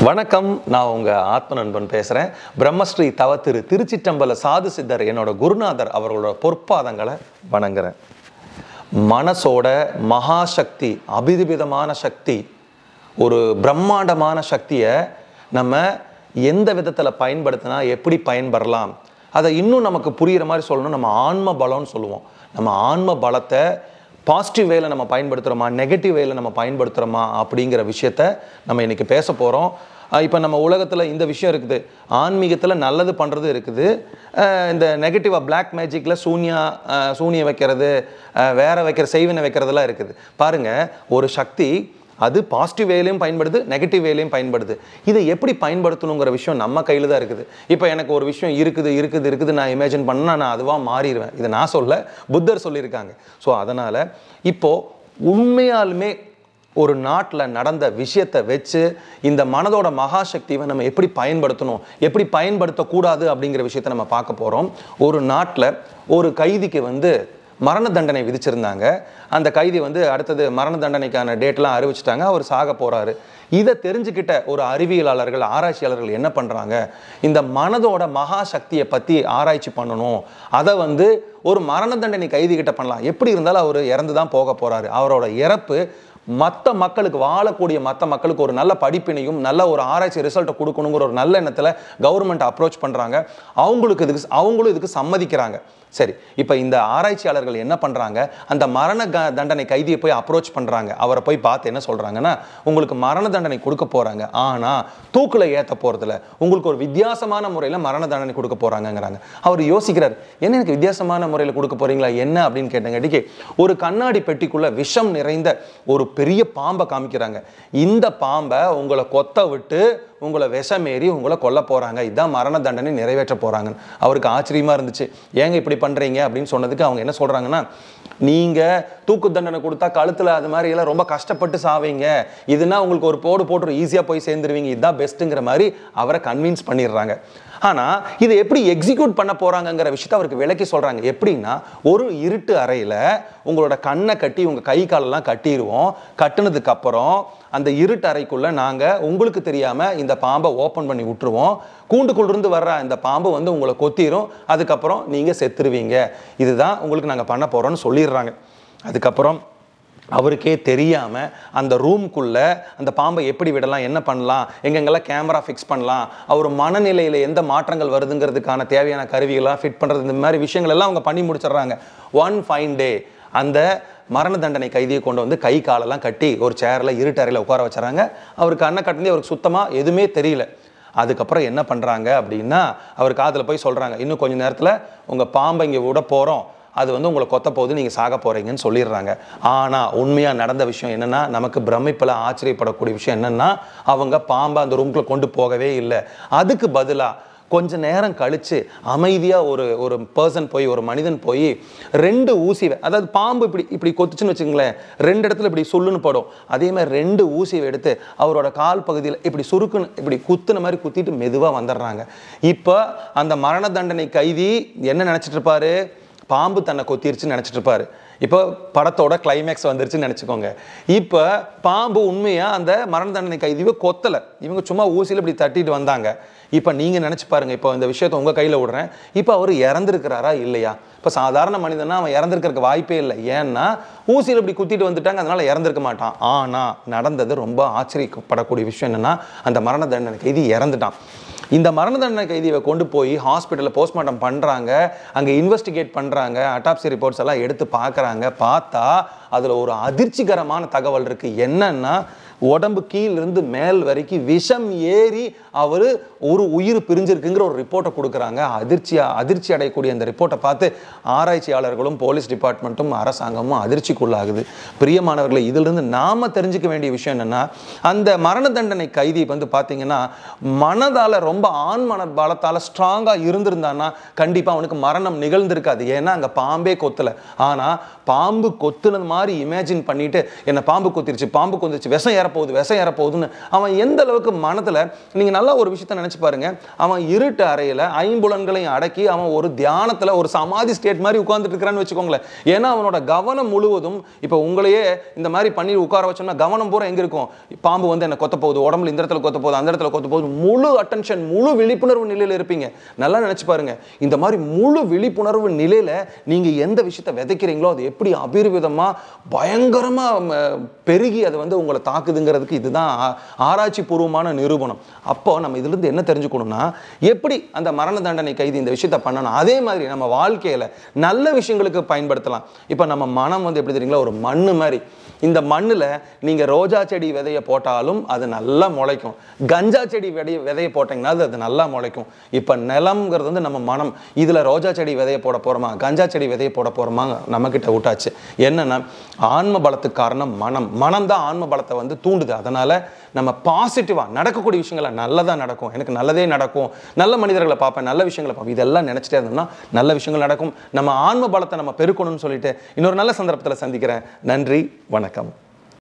வணக்கம், நான் உங்கள் ஆத்ம நண்பன் பேசுகிறேன். பிரம்மஸ்ரீ தவத்திரு திருச்சிற்றம்பல சாது சித்தர் என்னோட குருநாதர் அவர்களோட பொற்பாதங்களை வணங்குறேன். மனசோட மகாசக்தி, அபிதிபிதமான சக்தி, ஒரு பிரம்மாண்டமான சக்தியை நம்ம எந்த விதத்தில் பயன்படுத்தினா எப்படி பயன்பெறலாம், அதை இன்னும் நமக்கு புரிகிற மாதிரி சொல்லணும். நம்ம ஆன்ம பலம்னு சொல்லுவோம். நம்ம ஆன்ம பலத்தை பாசிட்டிவ் வேல நம்ம பயன்படுத்துகிறோமா, நெகட்டிவ் வேல நம்ம பயன்படுத்துகிறோமா அப்படிங்கிற விஷயத்த நம்ம இன்றைக்கி பேச போகிறோம். இப்போ நம்ம உலகத்தில் இந்த விஷயம் இருக்குது, ஆன்மீகத்தில் நல்லது பண்ணுறது இருக்குது, இந்த நெகட்டிவாக பிளாக் மேஜிக்கில் சூனியம் வைக்கிறது, வேற வைக்கிற செய்வினை வைக்கிறதுலாம் இருக்குது. பாருங்கள், ஒரு சக்தி அது பாசிட்டிவ் வேலையும் பயன்படுது, நெகட்டிவ் வேலையும் பயன்படுது. இதை எப்படி பயன்படுத்தணுங்கிற விஷயம் நம்ம கையில் தான் இருக்குது. இப்போ எனக்கு ஒரு விஷயம் இருக்குது நான் இமேஜின் பண்ணால் நான் அதுவாக மாறிடுவேன். இதை நான் சொல்ல, புத்தர் சொல்லியிருக்காங்க. ஸோ அதனால் இப்போது உண்மையாலுமே ஒரு நாட்டில் நடந்த விஷயத்தை வச்சு இந்த மனதோட மகாசக்தியை நம்ம எப்படி பயன்படுத்தணும், எப்படி பயன்படுத்தக்கூடாது அப்படிங்கிற விஷயத்தை நம்ம பார்க்க போகிறோம். ஒரு நாட்டில் ஒரு கைதிக்கு மரண தண்டனை விதிச்சிருந்தாங்க. அந்த கைதி அடுத்தது மரண தண்டனைக்கான டேட்லாம் அறிவிச்சிட்டாங்க. அவர் சாக போகிறாரு. இதை தெரிஞ்சுக்கிட்ட ஒரு அறிவியலாளர்கள், ஆராய்ச்சியாளர்கள் என்ன பண்ணுறாங்க, இந்த மனதோட மகாசக்தியை பற்றி ஆராய்ச்சி பண்ணணும். அதை ஒரு மரண தண்டனை கைதிக்கிட்ட பண்ணலாம். எப்படி இருந்தாலும் அவர் இறந்து தான் போக போகிறாரு. அவரோட இறப்பு மற்ற மக்களுக்கு, வாழக்கூடிய மற்ற மக்களுக்கு ஒரு நல்ல படிப்பினையும் நல்ல ஒரு ஆராய்ச்சி ரிசல்ட்டை கொடுக்கணுங்கிற ஒரு நல்ல எண்ணத்தில் கவர்மெண்ட் அப்ரோச் பண்ணுறாங்க. அவங்களும் இதுக்கு சம்மதிக்கிறாங்க. சரி, இப்போ இந்த ஆராய்ச்சியாளர்கள் என்ன பண்ணுறாங்க, அந்த மரண தண்டனை கைதியை போய் அப்ரோச் பண்ணுறாங்க. அவரை போய் பார்த்து என்ன சொல்கிறாங்கன்னா, உங்களுக்கு மரண தண்டனை கொடுக்க போகிறாங்க, ஆனால் தூக்கில் ஏற்ற போகிறதில்ல, உங்களுக்கு ஒரு வித்தியாசமான முறையில் மரண தண்டனை கொடுக்க போகிறாங்கங்கிறாங்க. அவர் யோசிக்கிறார், என்ன எனக்கு வித்தியாசமான முறையில் கொடுக்க போகிறீங்களா, என்ன அப்படின்னு கேட்டங்காட்டிக்கு ஒரு கண்ணாடி பெட்டிக்குள்ளே விஷம் நிறைந்த ஒரு பெரிய பாம்பை காமிக்கிறாங்க. இந்த பாம்பை உங்களை கொத்த விட்டு உங்களை விஷமேறி உங்களை கொல்ல போகிறாங்க, இதுதான் மரண தண்டனை நிறைவேற்ற போகிறாங்க. அவருக்கு ஆச்சரியமாக இருந்துச்சு. ஏங்க இப்படி பண்ணுறீங்க அப்படின்னு சொன்னதுக்கு அவங்க என்ன சொல்கிறாங்கன்னா, நீங்கள் தூக்கு தண்டனை கொடுத்தா கழுத்தில் அது மாதிரி எல்லாம் ரொம்ப கஷ்டப்பட்டு சாவீங்க, இதுனா உங்களுக்கு ஒரு போட்டு ஈஸியாக போய் சேர்ந்துருவீங்க, இதுதான் பெஸ்ட்டுங்கிற மாதிரி அவரை கன்வின்ஸ் பண்ணிடுறாங்க. ஆனால் இதை எப்படி எக்ஸிக்யூட் பண்ண போகிறாங்கங்கிற விஷயத்தை அவருக்கு விளக்கி சொல்கிறாங்க. எப்படின்னா, ஒரு இருட்டு அறையில் உங்களோட கண்ணை கட்டி உங்கள் கை காலெல்லாம் கட்டிடுவோம். கட்டுனதுக்கப்புறம் அந்த இருட்டு அறைக்குள்ளே நாங்கள் உங்களுக்கு தெரியாமல் இந்த பாம்பை ஓப்பன் பண்ணி விட்டுருவோம். கூண்டுக்குள்ளிருந்து வர்ற இந்த பாம்பு உங்களை கொத்திரும். அதுக்கப்புறம் நீங்கள் செத்துருவீங்க. இதுதான் உங்களுக்கு நாங்கள் பண்ண போகிறோன்னு சொல்லிடுறாங்க. அதுக்கப்புறம் அவருக்கே தெரியாமல் அந்த ரூம்குள்ளே அந்த பாம்பை எப்படி விடலாம், என்ன பண்ணலாம், எங்கெங்கெல்லாம் கேமரா ஃபிக்ஸ் பண்ணலாம், அவர் மனநிலையில் எந்த மாற்றங்கள் வருதுங்கிறதுக்கான தேவையான கருவிகளாக ஃபிட் பண்ணுறது, இந்த மாதிரி விஷயங்கள் எல்லாம் அவங்க பண்ணி முடிச்சிடுறாங்க. ஒன் ஃபைன் டே அந்த மரண தண்டனை கைதியை கொண்டு கை காலெல்லாம் கட்டி ஒரு சேரில் இருட்டறையில் உட்கார வச்சுறாங்க. அவருக்கு அண்ணன் கட்டினே அவருக்கு சுத்தமாக எதுவுமே தெரியல. அதுக்கப்புறம் என்ன பண்ணுறாங்க அப்படின்னா, அவர் காதில் போய் சொல்கிறாங்க, இன்னும் கொஞ்சம் நேரத்தில் உங்கள் பாம்பை இங்கே விட போகிறோம், அது உங்களை கொத்த போகுது, நீங்கள் சாக போகிறீங்கன்னு சொல்லிடுறாங்க. ஆனால் உண்மையாக நடந்த விஷயம் என்னென்னா, நமக்கு பிரமிப்பில் ஆச்சரியப்படக்கூடிய விஷயம் என்னென்னா, அவங்க பாம்பை அந்த ரூம்குள்ளே கொண்டு போகவே இல்லை. அதுக்கு பதிலாக கொஞ்ச நேரம் கழித்து அமைதியாக ஒரு பர்சன் போய், ஒரு மனிதன் போய் 2 ஊசிவை, அதாவது பாம்பு இப்படி கொத்துச்சுன்னு வச்சுங்களேன், 2 இடத்துல இப்படி சொல்லுன்னு படும், அதே மாதிரி 2 ஊசியை எடுத்து அவரோட கால் பகுதியில் இப்படி சுருக்குன்னு இப்படி குத்துன மாதிரி குத்திட்டு மெதுவாக வந்துடுறாங்க. இப்போ அந்த மரண தண்டனை கைதி என்ன நினச்சிட்டு இருப்பாரு, பாம்பு தன்னை கொத்திருச்சுன்னு நினச்சிட்டு இருப்பாரு. இப்போ படத்தோட கிளைமேக்ஸ் வந்துருச்சுன்னு நினச்சிக்கோங்க. இப்போ பாம்பு உண்மையாக அந்த மரண தண்டனை கைதியை கொத்தலை, இவங்க சும்மா ஊசியில் இப்படி தட்டிட்டு வந்தாங்க. இப்போ நீங்கள் நினச்சி பாருங்கள், இப்போ இந்த விஷயத்தை உங்கள் கையில் விடுறேன், இப்போ அவர் இறந்துருக்கிறாரா இல்லையா? இப்போ சாதாரண மனிதனா அவன் இறந்துருக்கிறதுக்கு வாய்ப்பே இல்லை. ஏன்னா ஊசியில் இப்படி குத்திட்டு வந்துட்டாங்க, அதனால் இறந்துருக்க மாட்டான். ஆனால் நடந்தது ரொம்ப ஆச்சரியப்படக்கூடிய விஷயம் என்னென்னா, அந்த மரண தண்டனை கைதி இறந்துட்டான். இந்த மரண தண்டனை கைதியை கொண்டு போய் ஹாஸ்பிட்டலில் போஸ்ட்மார்ட்டம் பண்ணுறாங்க. அங்கே இன்வெஸ்டிகேட் பண்ணுறாங்க, அட்டாப்சி ரிப்போர்ட்ஸ் எல்லாம் எடுத்து பார்க்குறாங்க. பார்த்தா அதில் ஒரு அதிர்ச்சிகரமான தகவல் இருக்குது. என்னன்னா, உடம்பு கீழிருந்து மேல் வரைக்கும் விஷம் ஏறி அவர் ஒரு உயிர் பிரிஞ்சிருக்குங்கிற ஒரு ரிப்போர்ட்டை கொடுக்குறாங்க. அதிர்ச்சி அடையக்கூடிய அந்த ரிப்போர்ட்டை பார்த்து ஆராய்ச்சியாளர்களும் போலீஸ் டிபார்ட்மெண்ட்டும் அரசாங்கமும் அதிர்ச்சிக்குள்ளாகுது. பிரியமானவர்களை, இதிலிருந்து நாம் தெரிஞ்சுக்க வேண்டிய விஷயம் என்னென்னா, அந்த மரண தண்டனை கைதி பார்த்தீங்கன்னா மனதால் ரொம்ப மன பலத்தால் ஸ்ட்ராங்காக இருந்திருந்தான்னா கண்டிப்பாக அவனுக்கு மரணம் நிகழ்ந்திருக்காது. ஏன்னா அங்கே பாம்பே கொத்தலை. ஆனால் பாம்பு கொத்துனது மாதிரி இமேஜின் பண்ணிட்டு, என்ன பாம்பு கொத்திருச்சு, பாம்பு கொத்திருச்சு, விஷம் ஏற ஏறப்போகுது, விஷம் ஏறப்போகுதுன்னு அவன் எந்த அளவுக்கு மனதில், நீங்கள் நல்லா ஒரு விஷயத்த நினச்சி பாருங்க, அவன் இருட்டு அறையில் ஐம்புலன்களையும் அடக்கி அவன் ஒரு தியானத்தில் ஒரு சமாதி ஸ்டேட் மாதிரி உட்கார்ந்துட்டு இருக்கிறான்னு வச்சுக்கோங்களேன். ஏன்னா அவனோட கவனம் முழுவதும், இப்போ உங்களையே இந்த மாதிரி பண்ணி உட்கார வச்சோம்னா கவனம் பூரா எங்கே இருக்கும்? பாம்பு வந்து என்ன கொத்த போகுது, உடம்புல இந்த இடத்துல கொத்த போகுது, அந்த இடத்துல கொத்த போகுது, முழு அட்டென்ஷன், முழு விழிப்புணர்வு நிலையில் இருப்பீங்க. நல்லா நினச்சி பாருங்க, இந்த மாதிரி முழு விழிப்புணர்வு நிலையில் நீங்கள் எந்த விஷயத்தை விதைக்கிறீங்களோ அது எப்படி அபரிவிதமாக பயங்கரமாக பெருகி அது வந்து உங்களை தாக்குதுங்கிறதுக்கு இதுதான் ஆராய்ச்சி பூர்வமான நிரூபணம். அப்போ நம்ம இதிலிருந்து என்ன தெரிஞ்சுக்கணும்னா, எப்படி அந்த மரண தண்டனை கைதி இந்த விஷயத்தை பண்ணணும், அதே மாதிரி நம்ம வாழ்க்கையில் நல்ல விஷயங்களுக்கு பயன்படுத்தலாம். இப்போ நம்ம மனம் வந்து எப்படி தெரியுங்களா, ஒரு மண்ணு மாதிரி. இந்த மண்ணில் நீங்கள் ரோஜா செடி விதையை போட்டாலும் அது நல்லா முளைக்கும், கஞ்சா செடி விதையை போட்டிங்கன்னா அது நல்லா முளைக்கும். இப்போ நிலம்ங்கிறது வந்து நம்ம மனம். இதில் ரோஜா செடி விதையை போட போகிறோமா, கஞ்சா செடி விதையை போட போகிறோமா, நம்மக்கிட்ட விட்டாச்சு. என்னென்னா ஆன்ம பலத்துக்கு காரணம் மனம் தான் ஆன்ம பலத்தை வந்து தூண்டுது. அதனால் நம்ம பாசிட்டிவாக நடக்கக்கூடிய விஷயங்களை நல்லதாக நடக்கும், எனக்கு நல்லதே நடக்கும், நல்ல மனிதர்களை பார்ப்பேன், நல்ல விஷயங்களை பார்ப்பேன், இதெல்லாம் நினச்சிட்டே இருந்தோம்னா நல்ல விஷயங்கள் நடக்கும். நம்ம ஆன்ம பலத்தை நம்ம பெருக்கணும்னு சொல்லிட்டு இன்னொரு நல்ல சந்தர்ப்பத்தில் சந்திக்கிறேன். நன்றி, வணக்கம்.